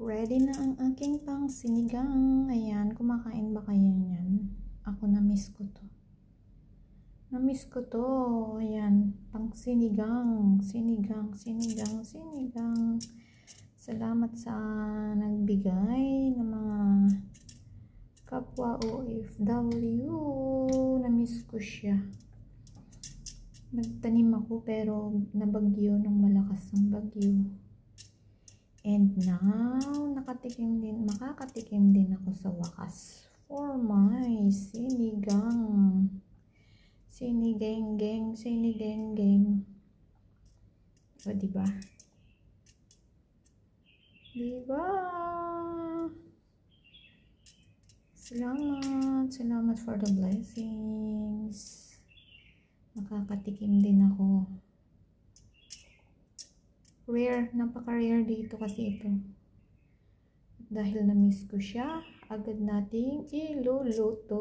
Ready na ang aking pang sinigang. Ayan, kumakain ba kayo niyan? Ako na-miss ko to. Na-miss ko to. Ayan, pang sinigang. Sinigang. Salamat sa nagbigay ng mga kapwa OFW. Na-miss ko siya. Nagtanim ako pero nabagyo ng malakas ng bagyo. And now, makakatikim din ako sa wakas for my sinigang. Sinigang. O, diba? Salamat for the blessings. Makakatikim din ako. Rare, napaka-rare dito kasi ito. Dahil na-miss ko siya, agad nating iluluto.